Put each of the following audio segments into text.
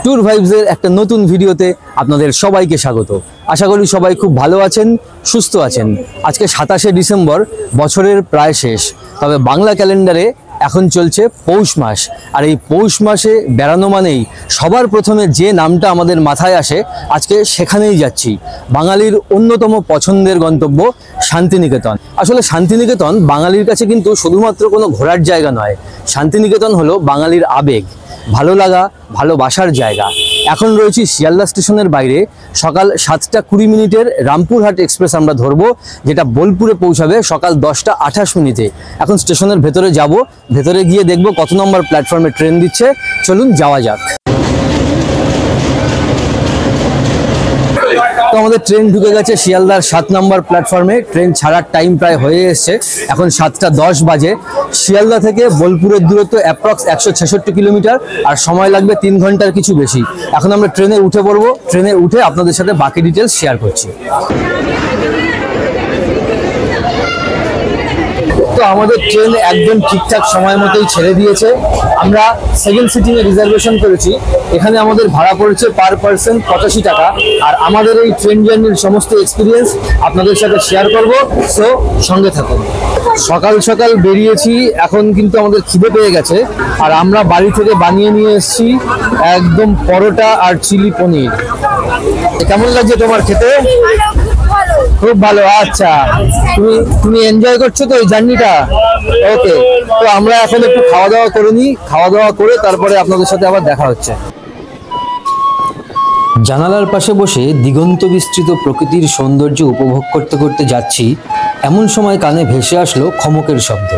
Tour ভাইবসের একটা নতুন ভিডিওতে আপনাদের সবাইকে স্বাগত। আশা করি সবাই খুব ভালো আছেন, সুস্থ আছেন। আজকে 27শে ডিসেম্বর, বছরের প্রায় শেষ। তবে বাংলা ক্যালেন্ডারে এখন চলছে পৌষ মাস। আর এই পৌষ মাসে বেড়ানো মানেই সবার প্রথমে যে নামটা আমাদের মাথায় আসে, আজকে সেখানেই যাচ্ছি। বাঙালির অন্যতম পছন্দের গন্তব্য শান্তিনিকেতন। আসলে শান্তিনিকেতন বাঙালির কাছে কিন্তু শুধুমাত্র কোনো ঘোরার জায়গা নয়, শান্তিনিকেতন হলো বাঙালির আবেগ, ভালো লাগা, ভালোবাসার জায়গা। এখন রয়েছি শিয়ালদা স্টেশনের বাইরে। সকাল 7টা 20 মিনিটের রামপুরহাট এক্সপ্রেস আমরা ধরবো, যেটা বোলপুরে পৌঁছাবে সকাল 10টা 28 মিনিটে। এখন স্টেশনের ভেতরে যাব, ভেতরে গিয়ে দেখব কত নম্বর প্ল্যাটফর্মে ট্রেন দিচ্ছে। চলুন যাওয়া যাক। তো আমাদের ট্রেন ঢুকে গেছে শিয়ালদার 7 নম্বর প্ল্যাটফর্মে। ট্রেন ছাড়ার টাইম প্রায় হয়ে এসছে, এখন 7টা 10 বাজে। শিয়ালদা থেকে বোলপুরের দূরত্ব অ্যাপ্রক্স 166 কিলোমিটার, আর সময় লাগবে 3 ঘন্টার কিছু বেশি। এখন আমরা ট্রেনে উঠে পড়বো। ট্রেনে উঠে আপনাদের সাথে বাকি ডিটেলস শেয়ার করছি। তো আমাদের ট্রেন একদম ঠিকঠাক সময় মতোই ছেড়ে দিয়েছে। আমরা সেকেন্ড সিটিংয়ে রিজার্ভেশন করেছি। এখানে আমাদের ভাড়া পড়েছে পার পার্সন 85 টাকা। আর আমাদের এই ট্রেন জার্নির সমস্ত এক্সপিরিয়েন্স আপনাদের সাথে শেয়ার করব, সো সঙ্গে থাকুন। সকাল সকাল বেরিয়েছি, এখন কিন্তু আমাদের খিদে পেয়ে গেছে। আর আমরা বাড়ি থেকে বানিয়ে নিয়ে এসেছি একদম পরোটা আর চিলি পনির। কেমন লাগছে তোমার খেতে? খুব ভালো। আচ্ছা, তুমি এনজয় করছো তো এই জার্নিটা? ওকে, তো আমরা এখন একটু খাওয়া দাওয়া করে নিই। খাওয়া দাওয়া করে তারপরে আপনাদের সাথে আবার দেখা হচ্ছে। জানালার পাশে বসে দিগন্ত বিস্তৃত প্রকৃতির সৌন্দর্য উপভোগ করতে করতে যাচ্ছি। এমন সময় কানে ভেসে আসলো খমকের শব্দ।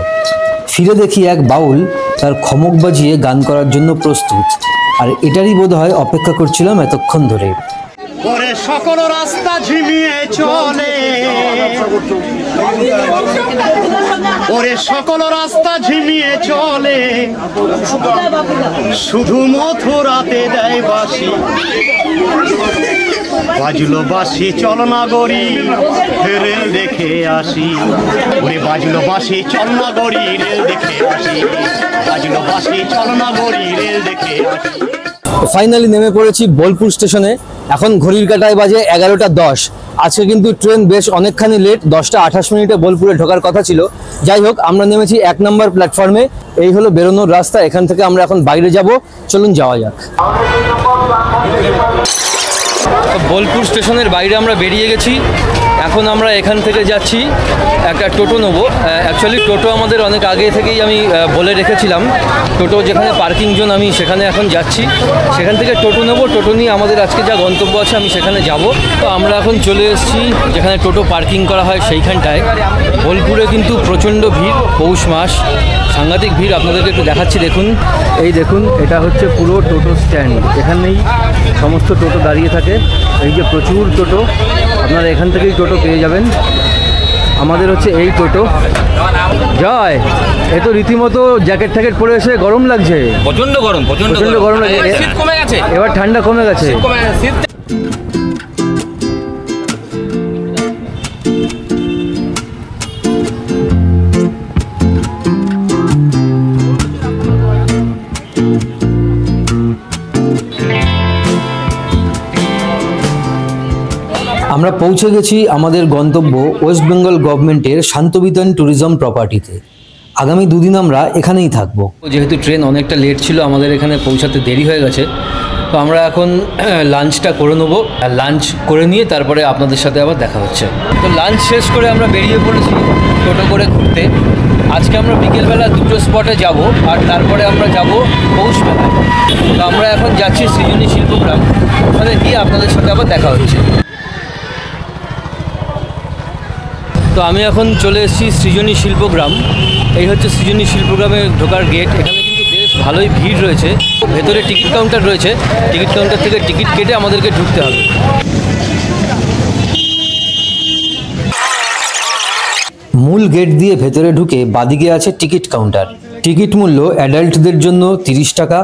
ফিরে দেখি এক বাউল তার খমক বাজিয়ে গান করার জন্য প্রস্তুত। আর এটারই বোধহয় অপেক্ষা করছিলাম এতক্ষণ ধরে। ওরে সকল রাস্তা ঝিমিয়ে চলে, ওরে সকল রাস্তা ঝিমিয়ে চলে, শুধু মথুরাতে দেয় বাসি। বাজলো বাসি চল না গরি, রেল দেখে আসি। ওরে বাজলো বাসি চল না গরি, রেল দেখে আসি। বাজলো বাসি চল না গরি, রেল দেখে আসি। ফাইনালি নেমে পড়েছি বোলপুর স্টেশনে। এখন ঘড়ির কাঁটায় বাজে 11টা 10। আজকে কিন্তু ট্রেন বেশ অনেকখানি লেট, 10টা 28 মিনিটে বোলপুরে ঢোকার কথা ছিল। যাই হোক, আমরা নেমেছি 1 নম্বর প্ল্যাটফর্মে। এই হলো বেরোনোর রাস্তা। এখান থেকে আমরা এখন বাইরে যাব। চলুন যাওয়া যাক। বোলপুর স্টেশনের বাইরে আমরা বেরিয়ে গেছি। এখন আমরা এখান থেকে যাচ্ছি, একটা টোটো নেবো। অ্যাকচুয়ালি টোটো আমাদের অনেক আগে থেকেই আমি বলে রেখেছিলাম। টোটো যেখানে পার্কিং জোন, আমি সেখানে এখন যাচ্ছি। সেখান থেকে টোটো নেবো। টোটো নিয়ে আমাদের আজকে যা গন্তব্য আছে আমি সেখানে যাব। তো আমরা এখন চলে এসেছি যেখানে টোটো পার্কিং করা হয় সেইখানটায়। বোলপুরে কিন্তু প্রচণ্ড ভিড়, পৌষ মাস, সাংঘাতিক ভিড়। আপনাদেরকে একটু দেখাচ্ছি, দেখুন। এই দেখুন, এটা হচ্ছে পুরো টোটো স্ট্যান্ড। এখানেই সমস্ত টোটো দাঁড়িয়ে থাকে। এই যে প্রচুর টোটো, আপনারা এখান থেকেই টোটো পেয়ে যাবেন। আমাদের হচ্ছে এই টোটো। জয়, এ তো রীতিমতো জ্যাকেট ট্যাকেট পরে এসে গরম লাগছে। প্রচন্ড গরম, প্রচন্ড গরম লাগছে। শীত কমে গেছে, এবার ঠান্ডা কমে গেছে। আমরা পৌঁছে গেছি আমাদের গন্তব্য ওয়েস্ট বেঙ্গল গভর্নমেন্টের শান্তবিতান ট্যুরিজম প্রপার্টিতে। আগামী 2 দিন আমরা এখানেই থাকবো। যেহেতু ট্রেন অনেকটা লেট ছিল, আমাদের এখানে পৌঁছাতে দেরি হয়ে গেছে। তো আমরা এখন লাঞ্চটা করে নেবো। লাঞ্চ করে নিয়ে তারপরে আপনাদের সাথে আবার দেখা হচ্ছে। তো লাঞ্চ শেষ করে আমরা বেরিয়ে পড়েছি টোটো করে ঘুরতে। আজকে আমরা বিকেলবেলা 2টো স্পটে যাব, আর তারপরে আমরা যাব পৌষ মেলায়। তো আমরা এখন যাচ্ছি সৃজনী শিল্পগ্রাম। ওখানে গিয়ে আপনাদের সাথে আবার দেখা হচ্ছে। তো আমি এখন চলে এসেছি সৃজনী শিল্পগ্রাম। এই হচ্ছে সৃজনী শিল্পগ্রামে ঢোকার গেট। এখানে কিন্তু বেশ ভালোই ভিড় রয়েছে। ভেতরে টিকিট কাউন্টার রয়েছে, টিকিট কাউন্টার থেকে টিকিট কেটে আমাদেরকে ঢুকতে হবে। মূল গেট দিয়ে ভেতরে ঢুকে বাদিকে আছে টিকিট কাউন্টার। টিকিট মূল্য অ্যাডাল্টদের জন্য 30 টাকা,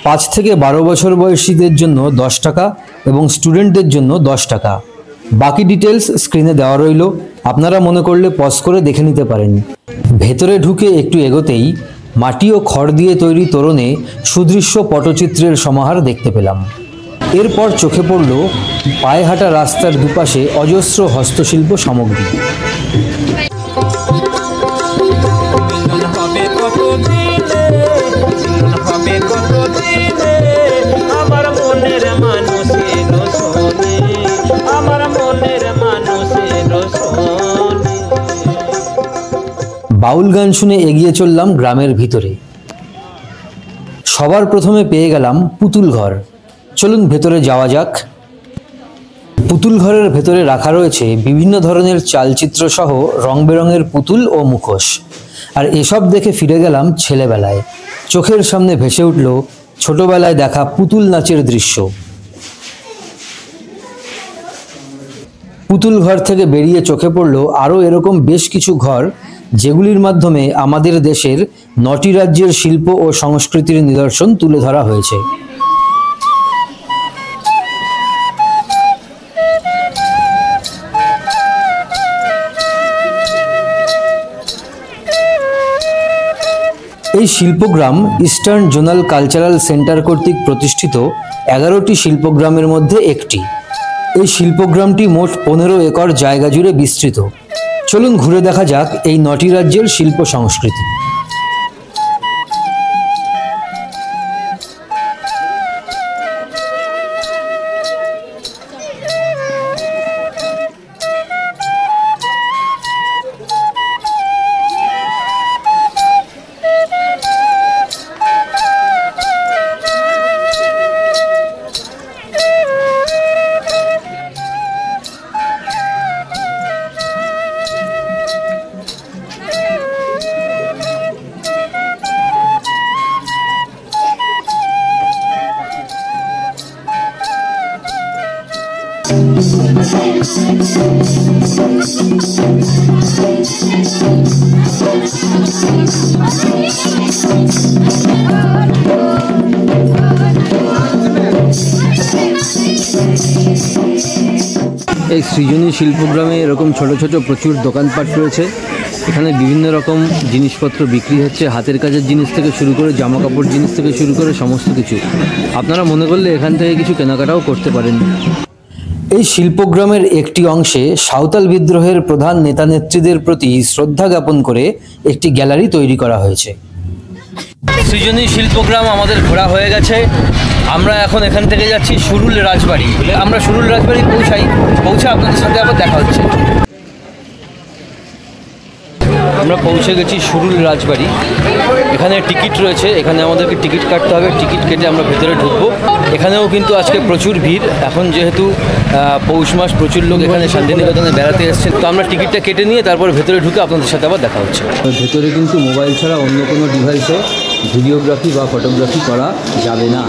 5 থেকে 12 বছর বয়সীদের জন্য 10 টাকা এবং স্টুডেন্টদের জন্য 10 টাকা। বাকি ডিটেলস স্ক্রিনে দেওয়া রইল, আপনারা মনে করলে পজ করে দেখে নিতে পারেন। ভেতরে ঢুকে একটু এগোতেই মাটি ও খড় দিয়ে তৈরি তোরণে সুদৃশ্য পটচিত্রের সমাহার দেখতে পেলাম। এরপর চোখে পড়ল পায়ে হাঁটা রাস্তার দুপাশে অজস্র হস্তশিল্প সামগ্রী। বাউল গান শুনে এগিয়ে চললাম গ্রামের ভিতরে। সবার প্রথমে পেয়ে গেলাম পুতুল ঘর। চলুন ভেতরে যাওয়া যাক। পুতুল ঘরের ভেতরে রাখা রয়েছে বিভিন্ন ধরনের চালচিত্র সহ রং বেরঙের পুতুল ও মুখোশ। আর এসব দেখে ফিরে গেলাম ছেলেবেলায়। চোখের সামনে ভেসে উঠল ছোটবেলায় দেখা পুতুল নাচের দৃশ্য। পুতুল ঘর থেকে বেরিয়ে চোখে পড়ল আরও এরকম বেশ কিছু ঘর, যেগুলির মাধ্যমে আমাদের দেশের 9টি রাজ্যের শিল্প ও সংস্কৃতির নিদর্শন তুলে ধরা হয়েছে। এই শিল্পগ্রাম ইস্টার্ন জোনাল কালচারাল সেন্টার কর্তৃক প্রতিষ্ঠিত 11টি শিল্পগ্রামের মধ্যে একটি। এই শিল্পগ্রামটি মোট 15 একর জায়গা জুড়ে বিস্তৃত। চলুন ঘুরে দেখা যাক এই 9টি রাজ্যের শিল্প সংস্কৃতি। এই সৃজনী শিল্পগ্রামে এরকম ছোট ছোট প্রচুর দোকানপাট রয়েছে। এখানে বিভিন্ন রকম জিনিসপত্র বিক্রি হচ্ছে, হাতের কাজের জিনিস থেকে শুরু করে জামা কাপড় জিনিস থেকে শুরু করে সমস্ত কিছু। আপনারা মনে করলে এখান থেকে কিছু কেনাকাটাও করতে পারেন। এই শিল্পগ্রামের একটি অংশে সাঁওতাল বিদ্রোহের প্রধান নেতা নেত্রীদের প্রতি শ্রদ্ধা জ্ঞাপন করে একটি গ্যালারি তৈরি করা হয়েছে। সৃজনী শিল্পগ্রাম আমাদের ঘোরা হয়ে গেছে। আমরা এখন এখান থেকে যাচ্ছি সুরুল রাজবাড়ি। আমরা সুরুল রাজবাড়ি পৌঁছে আপনাদের সাথে আবার দেখা হচ্ছে। আমরা পৌঁছে গেছি সুরুল রাজবাড়ি। এখানে টিকিট রয়েছে, এখানে আমাদেরকে টিকিট কাটতে হবে। টিকিট কেটে আমরা ভেতরে ঢুকবো। এখানেও কিন্তু আজকে প্রচুর ভিড়। এখন যেহেতু পৌষ মাস, প্রচুর লোক এখানে শান্তিনিকেতনে বেড়াতে এসেছেন। তো আমরা টিকিটটা কেটে নিয়ে তারপর ভেতরে ঢুকে আপনাদের সাথে আবার দেখা হচ্ছে। ভেতরে কিন্তু মোবাইল ছাড়া অন্য কোনো ডিভাইসে ভিডিওগ্রাফি বা ফটোগ্রাফি করা যাবে না।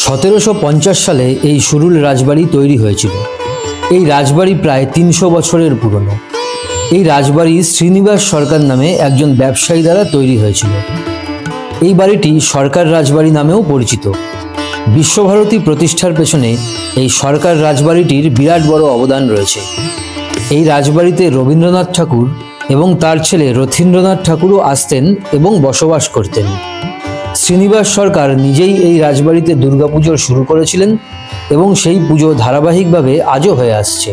(1750) সালে এই সুরুল রাজবাড়ি তৈরি হয়েছিল। এই রাজবাড়ি প্রায় 300 বছরের পুরনো। এই রাজবাড়ি শ্রীনিবাস সরকার নামে একজন ব্যবসায়ী দ্বারা তৈরি হয়েছিল। এই বাড়িটি সরকার রাজবাড়ি নামেও পরিচিত। বিশ্বভারতী প্রতিষ্ঠার পেছনে এই সরকার রাজবাড়িটির বিরাট বড় অবদান রয়েছে। এই রাজবাড়িতে রবীন্দ্রনাথ ঠাকুর এবং তার ছেলে রথীন্দ্রনাথ ঠাকুরও আসতেন এবং বসবাস করতেন। শ্রীনিবাস সরকার নিজেই এই রাজবাড়িতে দুর্গাপুজো শুরু করেছিলেন এবং সেই পুজো ধারাবাহিকভাবে আজও হয়ে আসছে।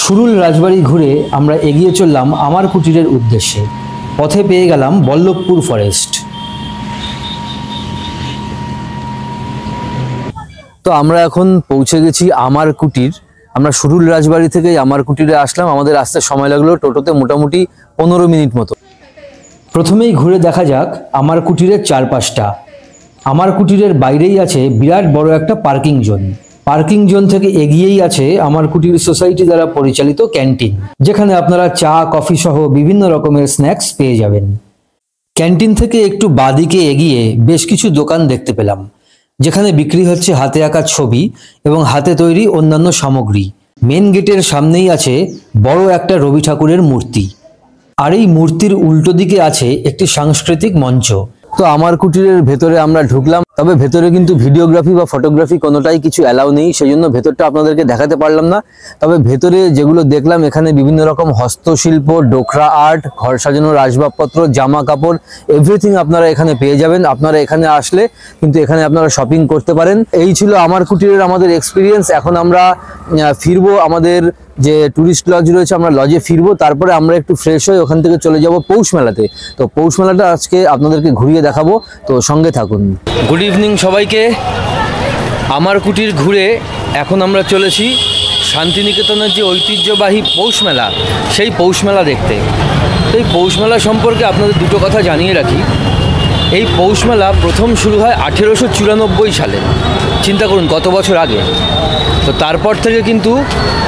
সুরুল রাজবাড়ি ঘুরে আমরা এগিয়ে চললাম আমার কুটিরের উদ্দেশ্যে। পথে পেয়ে গেলাম বল্লভপুর ফরেস্ট। তো আমরা এখন পৌঁছে গেছি আমার কুটির। আমরা সুরুল রাজবাড়ি থেকে আমার কুটিরে আসলাম। আমাদের আসতে সময় লাগলো টোটোতে মোটামুটি 15 মিনিট মতো। প্রথমেই ঘুরে দেখা যাক আমার কুটিরের চারপাশটা। আমার কুটিরের বাইরেই আছে বিরাট বড় একটা পার্কিং জোন। পার্কিং জোন থেকে এগিয়েই আছে আমার কুটির সোসাইটি দ্বারা পরিচালিত ক্যান্টিন, যেখানে আপনারা চা, কফি সহ বিভিন্ন রকমের স্ন্যাক্স পেয়ে যাবেন। ক্যান্টিন থেকে একটু বাদিকে এগিয়ে বেশ কিছু দোকান দেখতে পেলাম, যেখানে বিক্রি হচ্ছে হাতে আঁকা ছবি এবং হাতে তৈরি অন্যান্য সামগ্রী। মেন গেটের সামনেই আছে বড় একটা রবি ঠাকুরের মূর্তি, আর এই মূর্তির উল্টো দিকে আছে একটি সাংস্কৃতিক মঞ্চ। তো আমার কুটিরের ভেতরে আমরা ঢুকলাম, তবে ভেতরে কিন্তু ভিডিওগ্রাফি বা ফটোগ্রাফি কোনোটাই কিছু অ্যালাউ নেই, সেই জন্য ভেতরটা আপনাদেরকে দেখাতে পারলাম না। তবে ভেতরে যেগুলো দেখলাম, এখানে বিভিন্ন রকম হস্তশিল্প, ডোকরা আর্ট, ঘর সাজানোর আসবাবপত্র, জামা কাপড়, এভরিথিং আপনারা এখানে পেয়ে যাবেন। আপনারা এখানে আসলে কিন্তু এখানে আপনারা শপিং করতে পারেন। এই ছিল আমার কুটিরের আমাদের এক্সপিরিয়েন্স। এখন আমরা ফিরবো আমাদের যে টুরিস্ট লজ রয়েছে, আমরা লজে ফিরবো, তারপরে আমরা একটু ফ্রেশ হয়ে ওখান থেকে চলে যাব পৌষ মেলাতে। তো পৌষ মেলাটা আজকে আপনাদেরকে ঘুরিয়ে দেখাবো, তো সঙ্গে থাকুন। গুড ইভিনিং সবাইকে। আমার কুটির ঘুরে এখন আমরা চলেছি শান্তিনিকেতনের যে ঐতিহ্যবাহী পৌষ মেলা, সেই পৌষ মেলা দেখতে। এই পৌষ মেলা সম্পর্কে আপনাদের দুটো কথা জানিয়ে রাখি। এই পৌষ মেলা প্রথম শুরু হয় 1894 সালে। চিন্তা করুন কত বছর আগে। তো তারপর থেকে কিন্তু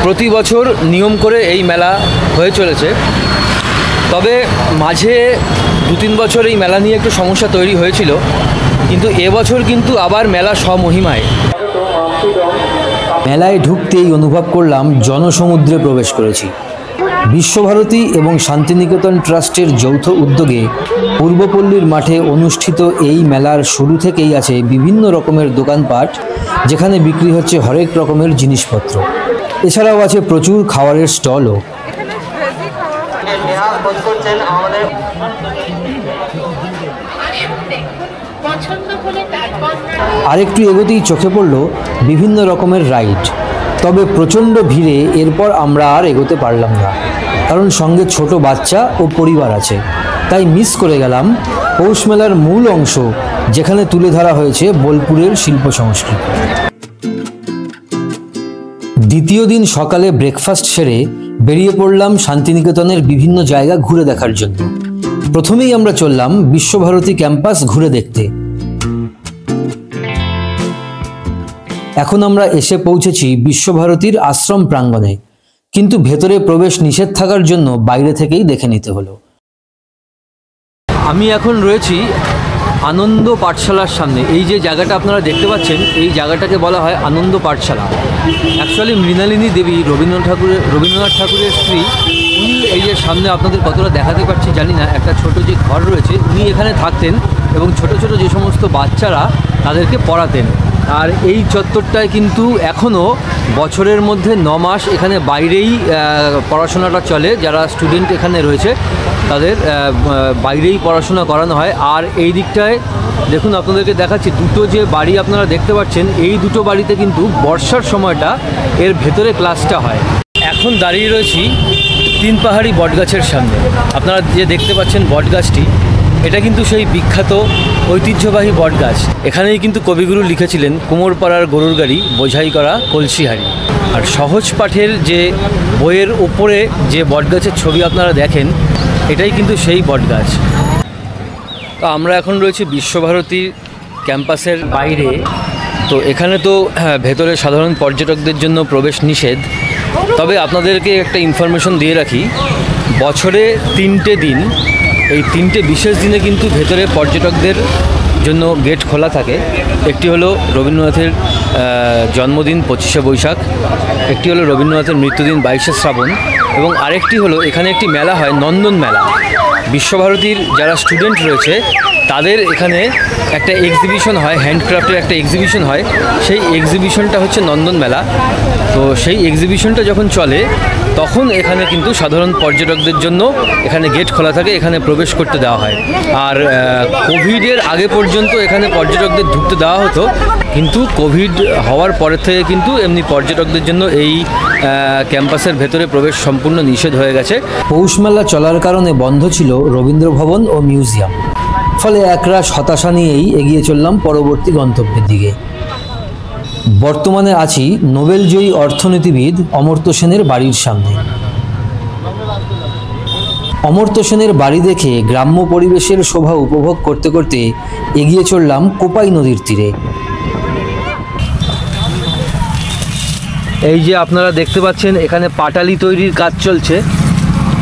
প্রতি বছর নিয়ম করে এই মেলা হয়ে চলেছে। তবে মাঝে 2-3 বছর এই মেলা নিয়ে একটু সমস্যা তৈরি হয়েছিল, কিন্তু এবছর কিন্তু আবার মেলা স্বমহিমায়। মেলায় ঢুকতেই অনুভব করলাম জনসমুদ্রে প্রবেশ করেছি। বিশ্বভারতী এবং শান্তিনিকেতন ট্রাস্টের যৌথ উদ্যোগে পূর্বপল্লীর মাঠে অনুষ্ঠিত এই মেলার শুরু থেকেই আছে বিভিন্ন রকমের দোকানপাট, যেখানে বিক্রি হচ্ছে হরেক রকমের জিনিসপত্র। এছাড়াও আছে প্রচুর খাবারের স্টলও। আরেকটু এগোতেই চোখে পড়ল বিভিন্ন রকমের রাইড। তবে প্রচণ্ড ভিড়ে এরপর আমরা আর এগোতে পারলাম না, কারণ সঙ্গে ছোট বাচ্চা ও পরিবার আছে। তাই মিস করে গেলাম পৌষ মেলার মূল অংশ, যেখানে তুলে ধরা হয়েছে বোলপুরের শিল্প সংস্কৃতি। দ্বিতীয় দিন সকালে ব্রেকফাস্ট সেরে বেরিয়ে পড়লাম শান্তিনিকেতনের বিভিন্ন জায়গা ঘুরে দেখার জন্য। প্রথমেই আমরা চললাম বিশ্বভারতী ক্যাম্পাস ঘুরে দেখতে। এখন আমরা এসে পৌঁছেছি বিশ্বভারতীর আশ্রম প্রাঙ্গণে, কিন্তু ভেতরে প্রবেশ নিষেধ থাকার জন্য বাইরে থেকেই দেখে নিতে হলো। আমি এখন রয়েছি আনন্দ পাঠশালার সামনে। এই যে জায়গাটা আপনারা দেখতে পাচ্ছেন, এই জায়গাটাকে বলা হয় আনন্দ পাঠশালা। অ্যাকচুয়ালি মৃণালিনী দেবী, রবীন্দ্রনাথ ঠাকুরের স্ত্রী, উনি এই যে সামনে আপনাদের কতটা দেখাতে পারছি জানি না, একটা ছোট যে ঘর রয়েছে, উনি এখানে থাকতেন এবং ছোট ছোট যে সমস্ত বাচ্চারা তাদেরকে পড়াতেন। আর এই চত্বরটায় কিন্তু এখনও বছরের মধ্যে 9 মাস এখানে বাইরেই পড়াশোনাটা চলে। যারা স্টুডেন্ট এখানে রয়েছে তাদের বাইরেই পড়াশোনা করানো হয়। আর এই দিকটায় দেখুন, আপনাদেরকে দেখাচ্ছি দুটো যে বাড়ি আপনারা দেখতে পাচ্ছেন, এই দুটো বাড়িতে কিন্তু বর্ষার সময়টা এর ভেতরে ক্লাসটা হয়। এখন দাঁড়িয়ে রয়েছি 3 পাহাড়ি বটগাছের সামনে। আপনারা যে দেখতে পাচ্ছেন বটগাছটি, এটা কিন্তু সেই বিখ্যাত ঐতিহ্যবাহী বটগাছ। এখানেই কিন্তু কবিগুরু লিখেছিলেন কুমোরপাড়ার গরুর গাড়ি, বোঝাই করা কলসিহারি। আর সহজ পাঠের যে বইয়ের ওপরে যে বটগাছের ছবি আপনারা দেখেন, এটাই কিন্তু সেই বটগাছ। তো আমরা এখন রয়েছি বিশ্বভারতী ক্যাম্পাসের বাইরে। তো এখানে তো ভেতরে সাধারণ পর্যটকদের জন্য প্রবেশ নিষেধ। তবে আপনাদেরকে একটা ইনফরমেশন দিয়ে রাখি, বছরে 3টে দিন, এই 3টে বিশেষ দিনে কিন্তু ভেতরে পর্যটকদের জন্য গেট খোলা থাকে। একটি হলো রবীন্দ্রনাথের জন্মদিন 25শে বৈশাখ, একটি হলো রবীন্দ্রনাথের মৃত্যুদিন 22শে শ্রাবণ, এবং আরেকটি হলো এখানে একটি মেলা হয়, নন্দন মেলা। বিশ্বভারতীর যারা স্টুডেন্ট রয়েছে তাদের এখানে একটা এক্সিবিশন হয়, হ্যান্ডক্রাফটের একটা এক্সিবিশন হয়। সেই এক্সিবিশনটা হচ্ছে নন্দন মেলা। তো সেই এক্সিবিশনটা যখন চলে তখন এখানে কিন্তু সাধারণ পর্যটকদের জন্য এখানে গেট খোলা থাকে, এখানে প্রবেশ করতে দেওয়া হয়। আর কোভিডের আগে পর্যন্ত এখানে পর্যটকদের ঢুকতে দেওয়া হতো, কিন্তু কোভিড হওয়ার পরের থেকে কিন্তু এমনি পর্যটকদের জন্য এই ক্যাম্পাসের ভেতরে প্রবেশ সম্পূর্ণ নিষেধ হয়ে গেছে। পৌষ মেলা চলার কারণে বন্ধ ছিল রবীন্দ্র ভবন ও মিউজিয়াম। ফলে একরাশ হতাশা নিয়েই এগিয়ে চললাম পরবর্তী গন্তব্যের দিকে। বর্তমানে আছি নোবেলজয়ী অর্থনীতিবিদ অমর্ত্য সেনের বাড়ির সামনে। অমর্ত্য সেনের বাড়ি দেখে গ্রাম্য পরিবেশের শোভা উপভোগ করতে করতে এগিয়ে চললাম কোপাই নদীর তীরে। এই যে আপনারা দেখতে পাচ্ছেন, এখানে পাটালি তৈরির কাজ চলছে।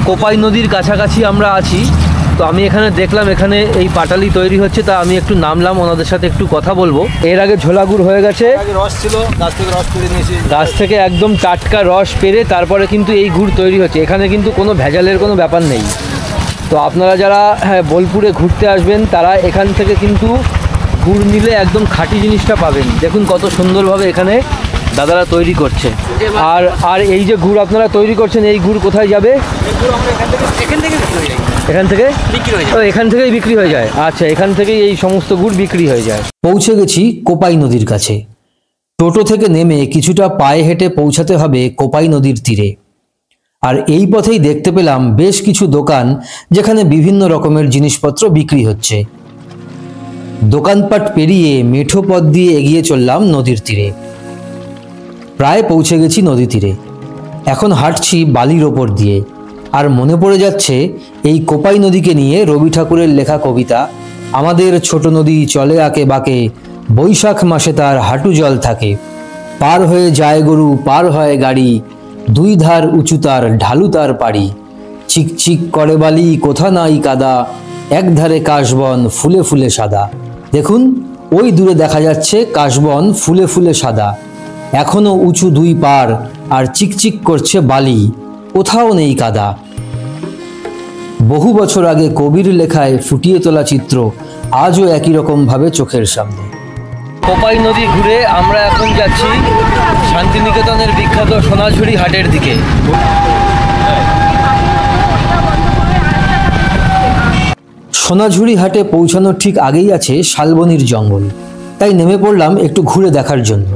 কোপাই নদীর কাছাকাছি আমরা আছি। তো তো আমি এখানে দেখলাম এখানে এই পাটালি তৈরি হচ্ছে, তা আমি একটু নামলাম, ওনাদের সাথে একটু কথা বলবো। এর আগে ঝোলা গুড় হয়ে গেছে, রস ছিল, গাছ থেকে রস পেরে নিয়েছি, গাছ থেকে একদম টাটকা রস পেরে তারপরে কিন্তু এই গুড় তৈরি হচ্ছে। এখানে কিন্তু কোনো ভেজালের কোনো ব্যাপার নেই। তো আপনারা যারা বোলপুরে ঘুরতে আসবেন তারা এখান থেকে কিন্তু গুড় নিলে একদম খাঁটি জিনিসটা পাবেন। দেখুন কত সুন্দরভাবে এখানে দাদারা তৈরি করছে। আর আর এই যে গুড় আপনারা তৈরি করছেন, এই গুড় কোথায় যাবে? এখান থেকে এখান থেকেই বিক্রি হয়ে যায়। আচ্ছা, এখান থেকেই এই সমস্ত গুড় বিক্রি হয়ে যায়। পৌঁছে গেছি কোপাই নদীর কাছে। টোটো থেকে নেমে কিছুটা পায়ে হেঁটে পৌঁছাতে হবে কোপাই নদীর তীরে। আর এই পথেই দেখতে পেলাম বেশ কিছু দোকান, যেখানে বিভিন্ন রকমের জিনিসপত্র বিক্রি হচ্ছে। দোকানপাট পেরিয়ে মেঠো পথ দিয়ে এগিয়ে চললাম নদীর তীরে। প্রায় পৌঁছে গেছি নদী তীরে। এখন হাঁটছি বালির ওপর দিয়ে, আর মনে পড়ে যাচ্ছে এই কোপাই নদীকে নিয়ে রবি ঠাকুরের লেখা কবিতা, আমাদের ছোট নদী চলে আঁকে বাঁকে, বৈশাখ মাসে তার হাঁটু জল থাকে, পার হয়ে যায় গরু পার হয় গাড়ি, দুই ধার উঁচু তার ঢালু তার পাড়ি, চিকচিক করে বালি কোথা নাই কাদা, এক ধারে কাশবন ফুলে ফুলে সাদা। দেখুন ওই দূরে দেখা যাচ্ছে কাশবন ফুলে ফুলে সাদা, এখনো উঁচু দুই পার, আর চিকচিক করছে বালি, কোথাও নেই কাদা। বহু বছর আগে কবির লেখায় ফুটিয়ে তোলা চিত্র আজও একই রকম ভাবে চোখের সামনে। কোপাই নদী ঘুরে আমরা এখন যাচ্ছি শান্তিনিকেতনের বিখ্যাত সোনাঝুরি হাটের দিকে। সোনাঝুরি হাটে পৌঁছানোর ঠিক আগেই আছে শালবনির জঙ্গল, তাই নেমে পড়লাম একটু ঘুরে দেখার জন্য।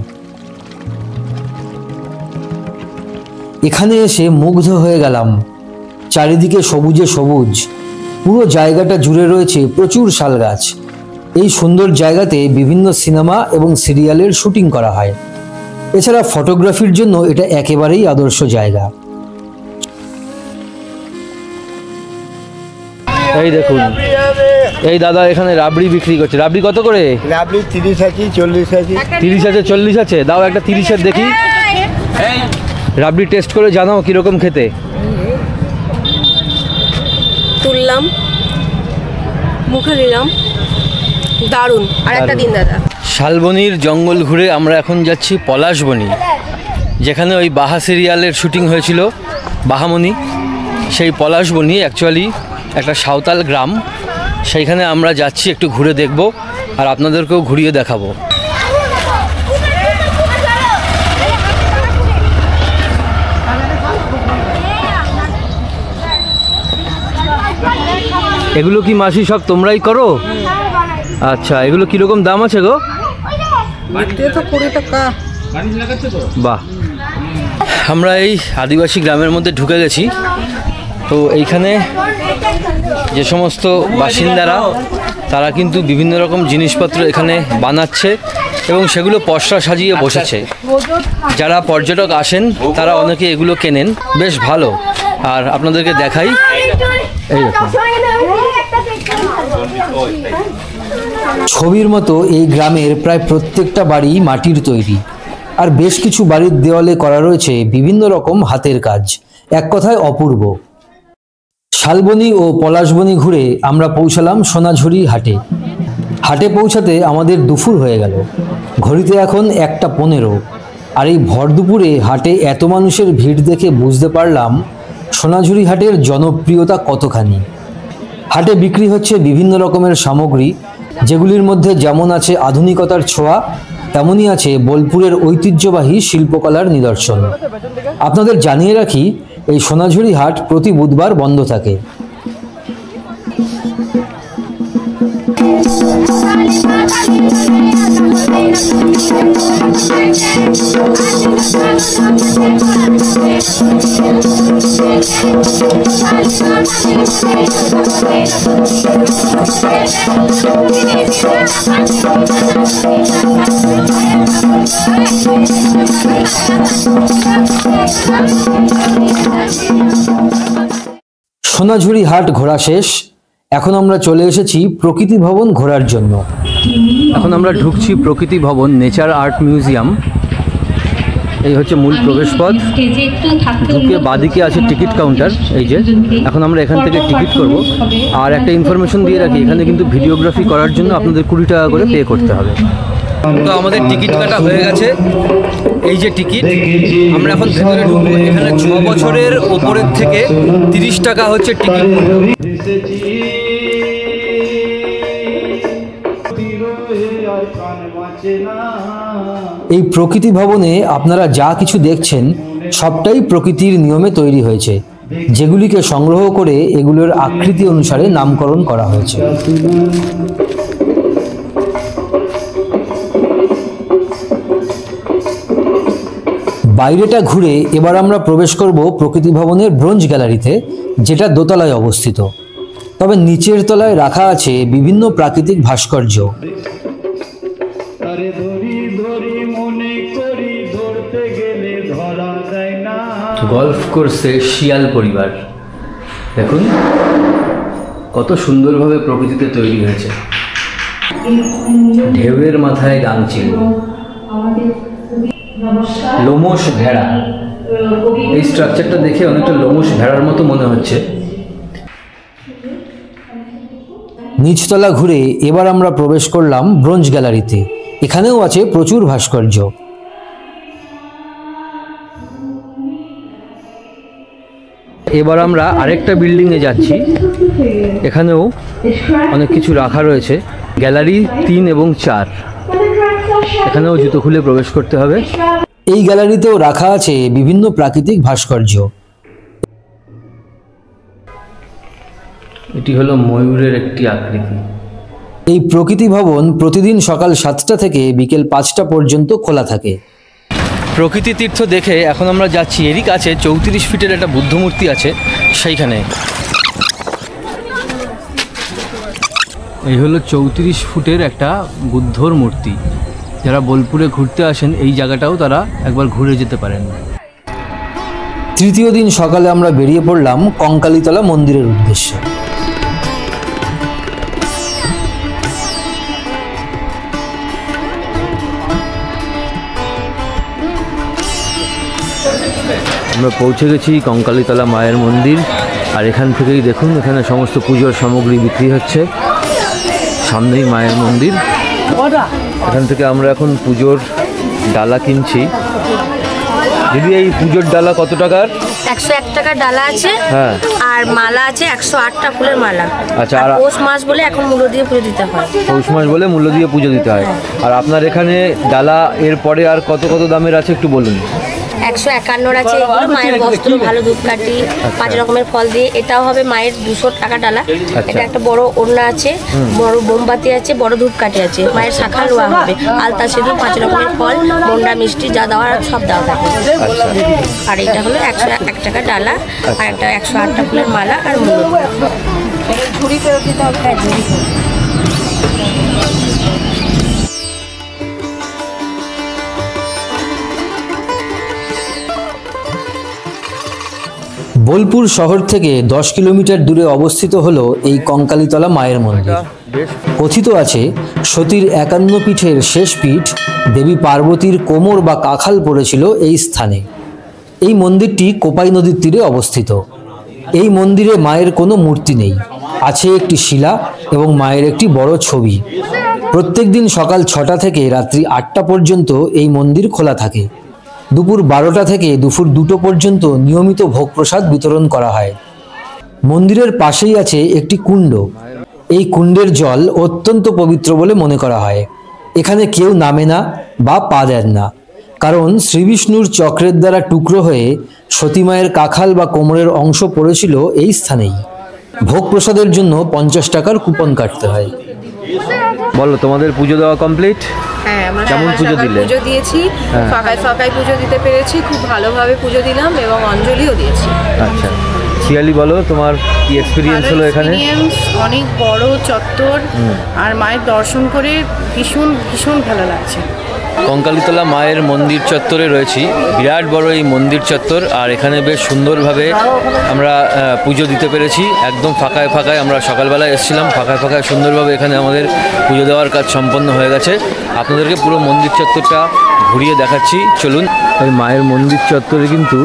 এখানে এসে মুগ্ধ হয়ে গেলাম। চারিদিকে সবুজে সবুজ, পুরো জায়গাটা জুড়ে রয়েছে প্রচুর শাল গাছ। এই সুন্দর জায়গাতে বিভিন্ন সিনেমা এবং সিরিয়ালের শুটিং করা হয়। এছাড়া ফটোগ্রাফির জন্য এটা একেবারেই আদর্শ জায়গা। এই দেখুন, এই দাদা এখানে রাবড়ি বিক্রি করছে। রাবড়ি কত করে? রাবড়ি 30 আছে, 40 আছে। 30 আছে, 40 আছে। দাও একটা 30-এর দেখি। রাবড়ি টেস্ট করে জানাও কিরকম খেতে। তুললাম, মুখে নিলাম, দারুণ। আর একটা দিন দাদা। শালবনির জঙ্গল ঘুরে আমরা এখন যাচ্ছি পলাশবনি, যেখানে ওই বাহা সিরিয়ালের শুটিং হয়েছিল, বাহামণি। সেই পলাশবনি অ্যাকচুয়ালি একটা সাঁওতাল গ্রাম। সেইখানে আমরা যাচ্ছি, একটু ঘুরে দেখব আর আপনাদেরকেও ঘুরিয়ে দেখাবো। এগুলো কি মাসি সব তোমরাই করো? আচ্ছা, এগুলো কিরকম দাম আছে গো? 20 টাকা। বাহ, আমরা এই আদিবাসী গ্রামের মধ্যে ঢুকে গেছি। তো এইখানে যে সমস্ত বাসিন্দারা, তারা কিন্তু বিভিন্ন রকম জিনিসপত্র এখানে বানাচ্ছে এবং সেগুলো পসরা সাজিয়ে বসেছে। যারা পর্যটক আসেন তারা অনেকে এগুলো কেনেন, বেশ ভালো। আর আপনাদেরকে দেখাই, এই দেখুন, ছবির মতো এই গ্রামের প্রায় প্রত্যেকটা বাড়ি মাটির তৈরি, আর বেশ কিছু বাড়ির দেওয়ালে করা রয়েছে বিভিন্ন রকম হাতের কাজ। এক কথায় অপূর্ব। শালবনি ও পলাশবনি ঘুরে আমরা পৌঁছালাম সোনাঝুরি হাটে। হাটে পৌঁছাতে আমাদের দুপুর হয়ে গেল। ঘড়িতে এখন 1টা 15। আর এই ভর দুপুরে হাটে এত মানুষের ভিড় দেখে বুঝতে পারলাম সোনাঝুরি হাটের জনপ্রিয়তা কতখানি। হাটে বিক্রি হচ্ছে বিভিন্ন রকমের সামগ্রী, যেগুলির মধ্যে যেমন আছে আধুনিকতার ছোঁয়া, তেমনই আছে বোলপুরের ঐতিহ্যবাহী শিল্পকলার নিদর্শন। আপনাদের জানিয়ে রাখি, এই সোনাঝুরি হাট প্রতি বুধবার বন্ধ থাকে। সোনাঝুরি হাট ঘোরা শেষ। এখন আমরা চলে এসেছি প্রকৃতি ভবন ঘোরার জন্য। এখন আমরা ঢুকছি প্রকৃতি ভবন, নেচার আর্ট মিউজিয়াম। এই হচ্ছে মূল প্রবেশপথ। ঢুকে বাদিকে আছে টিকিট কাউন্টার, এই যে এখন আমরা এখান থেকে টিকিট করব। আর একটা ইনফরমেশন দিয়ে রাখি, এখানে কিন্তু ভিডিওগ্রাফি করার জন্য আপনাদের 20 টাকা করে পে করতে হবে। তো আমাদের টিকিট কাটা হয়ে গেছে, এই যে টিকিট। আমরা এখন ভেতরে ঢুকবো। এখানে 6 বছরের ওপরের থেকে 30 টাকা হচ্ছে টিকিট মূল্য। এই প্রকৃতি ভবনে আপনারা যা কিছু দেখছেন সবটাই প্রকৃতির নিয়মে তৈরি হয়েছে, যেগুলিকে সংগ্রহ করে এগুলোর আকৃতি অনুসারে নামকরণ করা হয়েছে। বাইরেটা ঘুরে এবার আমরা প্রবেশ করব প্রকৃতি ভবনের ব্রোঞ্জ গ্যালারিতে, যেটা দোতলায় অবস্থিত। তবে নিচের তলায় রাখা আছে বিভিন্ন প্রাকৃতিক ভাস্কর্য। গল্ফ করছে শিয়াল পরিবার, দেখুন কত সুন্দরভাবে প্রকৃতিতে তৈরি হয়েছে। ঢেউয়ের মাথায় গাংচিল, লোমশ ভেড়া। এই স্ট্রাকচারটা দেখে অনেকটা লোমশ ভেড়ার মতো মনে হচ্ছে। নিচতলা ঘুরে এবার আমরা প্রবেশ করলাম ব্রোঞ্জ গ্যালারিতে। এখানেও আছে প্রচুর ভাস্কর্য। এবার আমরা আরেকটা বিল্ডিংয়ে যাচ্ছি, এখানেও অনেক কিছু রাখা রয়েছে। গ্যালারি 3 এবং 4, এখানেও জুতো খুলে প্রবেশ করতে হবে। এই গ্যালারিতেও রাখা আছে বিভিন্ন প্রাকৃতিক ভাস্কর্য। এটি হলো ময়ূরের একটি আকৃতি। এই প্রকৃতি ভবন প্রতিদিন সকাল 7টা থেকে বিকেল 5টা পর্যন্ত খোলা থাকে। প্রকৃতি তীর্থ দেখে এখন আমরা যাচ্ছি, এরই কাছে 34 ফিটের একটা বুদ্ধ মূর্তি আছে সেইখানে। এই হলো 34 ফুটের একটা বুদ্ধর মূর্তি। যারা বোলপুরে ঘুরতে আসেন এই জায়গাটাও তারা একবার ঘুরে যেতে পারেন। তৃতীয় দিন সকালে আমরা বেরিয়ে পড়লাম কঙ্কালীতলা মন্দিরের উদ্দেশ্যে। আমরা পৌঁছে গেছি কঙ্কালীতলা মায়ের মন্দির। আর এখান থেকেই দেখুন, এখানে সমস্ত পুজোর সামগ্রী বিক্রি হচ্ছে। সামনেই মায়ের মন্দির। এখান থেকে আমরা এখন পুজোর ডালা কিনছি। দিদি, এই পুজোর ডালা কত টাকার? 101 টাকার ডালা আছে। হ্যাঁ। আর মালা আছে 108টা ফুলের মালা। আচ্ছা। আর পৌষ মাস বলে এখন মূল্য দিয়ে পুজো দিতে হয়। পৌষ মাস বলে মূল্য দিয়ে পুজো দিতে হয়। আর আপনার এখানে ডালা এর পরে আর কত কত দামের আছে একটু বলুন। 151 আছে। এগুলো মায়ের বস্ত্র, ভালো ধূপকাঠি, 5 রকমের ফল দিয়ে। এটাও হবে মায়ের 200 টাকা ডালা। এটা একটা বড় ওড়না আছে, বড় মোমবাতি আছে, বড় ধূপকাঠি আছে। মায়ের শাখা লোয়া হবে, আলতা সিঁদুর, 5 রকমের ফল, মন্ডা মিষ্টি যা দেওয়ার সব দেওয়া থাকে। আর এটা হলো 101 টাকা ডালা। আর একটা 108টা ফুলের মালা আর মূল্য। ঝুড়ি ফেরত দিতে হবে। হ্যাঁ, ঝুড়ি। বোলপুর শহর থেকে 10 কিলোমিটার দূরে অবস্থিত হলো এই কঙ্কালীতলা মায়ের মন্দির। কথিত আছে সতীর 51 পীঠের শেষ পীঠ দেবী পার্বতীর কোমর বা কাখাল পড়েছিল এই স্থানে। এই মন্দিরটি কোপাই নদীর তীরে অবস্থিত। এই মন্দিরে মায়ের কোনো মূর্তি নেই, আছে একটি শিলা এবং মায়ের একটি বড় ছবি। প্রত্যেক দিন সকাল 6টা থেকে রাত্রি 8টা পর্যন্ত এই মন্দির খোলা থাকে। দুপুর 12টা থেকে দুপুর 2টো পর্যন্ত নিয়মিত ভোগ প্রসাদ বিতরণ করা হয়। মন্দিরের পাশেই আছে একটি কুণ্ড। এই কুণ্ডের জল অত্যন্ত পবিত্র বলে মনে করা হয়। এখানে কেউ নামে না বা পা দেন না, কারণ শ্রীবিষ্ণুর চক্রের দ্বারা টুকরো হয়ে সতীমায়ের কাখাল বা কোমরের অংশ পড়েছিল এই স্থানেই। ভোগ প্রসাদের জন্য 50 টাকার কুপন কাটতে হয়। বলো, তোমাদের পুজো দেওয়া কমপ্লিট? হ্যাঁ, আমরা কেমন পুজো দিলে? পুজো দিয়েছি, ফাঁকায় ফাঁকায় পুজো দিতে পেরেছি, খুব ভালোভাবে পুজো দিলাম এবং অঞ্জলিও দিয়েছি। আচ্ছা, শিয়ালি বলো তোমার কি এক্সপিরিয়েন্স হলো এখানে? অনেক বড় চত্বর আর মায়ের দর্শন করে ভীষণ ভীষণ ভালো লাগছে। কঙ্কালীতলা মায়ের মন্দির চত্বরে রয়েছি। বিরাট বড় এই মন্দির চত্বর, আর এখানে বেশ সুন্দরভাবে আমরা পুজো দিতে পেরেছি। একদম ফাঁকায় ফাঁকায় আমরা সকালবেলায় এসেছিলাম, ফাঁকায় ফাঁকায় সুন্দরভাবে এখানে আমাদের পুজো দেওয়ার কাজ সম্পন্ন হয়ে গেছে। আপনাদেরকে পুরো মন্দির চত্বরটা ঘুরিয়ে দেখাচ্ছি, চলুন। এই মায়ের মন্দির চত্বরে কিন্তু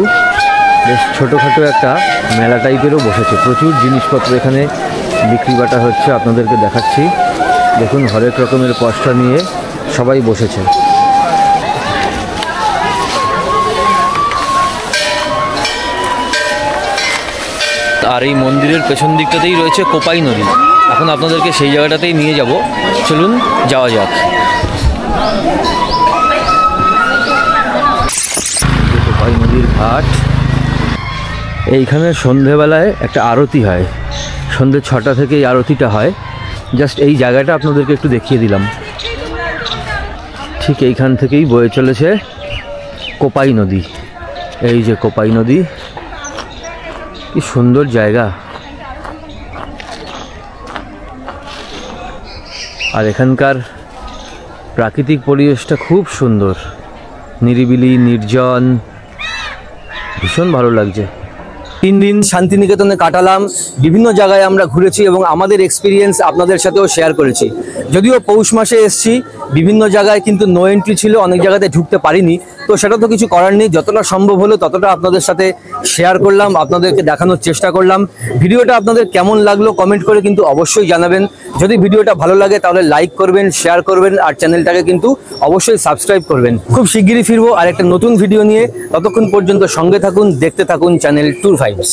বেশ ছোটোখাটো একটা মেলা টাইপেরও বসেছে, প্রচুর জিনিসপত্র এখানে বিক্রি বাটা হচ্ছে, আপনাদেরকে দেখাচ্ছি। দেখুন হরেক রকমের পসরা নিয়ে সবাই বসেছে। আর এই মন্দিরের পেছন দিকটাতেই রয়েছে কোপাই নদী। এখন আপনাদেরকে সেই জায়গাটাতেই নিয়ে যাব, চলুন যাওয়া যাক। কোপাই নদীর ঘাট, এইখানে সন্ধেবেলায় একটা আরতি হয়, সন্ধে 6টা থেকে এই আরতিটা হয়। জাস্ট এই জায়গাটা আপনাদেরকে একটু দেখিয়ে দিলাম। ঠিক এইখান থেকেই বয়ে চলেছে কোপাই নদী। এই যে কোপাই নদী, কি সুন্দর জায়গা। আর এখানকার প্রাকৃতিক পরিবেশটা খুব সুন্দর, নিরিবিলি, নির্জন, ভীষণ ভালো লাগছে। 3 দিন শান্তিনিকেতনে কাটালাম, বিভিন্ন জায়গায় আমরা ঘুরেছি এবং আমাদের এক্সপিরিয়েন্স আপনাদের সাথেও শেয়ার করেছি। যদিও পৌষ মাসে এসেছি, বিভিন্ন জায়গায় কিন্তু নো এন্ট্রি ছিল, অনেক জায়গাতে ঢুকতে পারিনি, তো সেটা তো কিছু করার নেই। যতটা সম্ভব হলো ততটা আপনাদের সাথে শেয়ার করলাম, আপনাদেরকে দেখানোর চেষ্টা করলাম। ভিডিওটা আপনাদের কেমন লাগলো কমেন্ট করে কিন্তু অবশ্যই জানাবেন। যদি ভিডিওটা ভালো লাগে তাহলে লাইক করবেন, শেয়ার করবেন, আর চ্যানেলটাকে কিন্তু অবশ্যই সাবস্ক্রাইব করবেন। খুব শিগগিরই ফিরবো আর একটা নতুন ভিডিও নিয়ে। ততক্ষণ পর্যন্ত সঙ্গে থাকুন, দেখতে থাকুন চ্যানেল ট্যুর ভাইবস।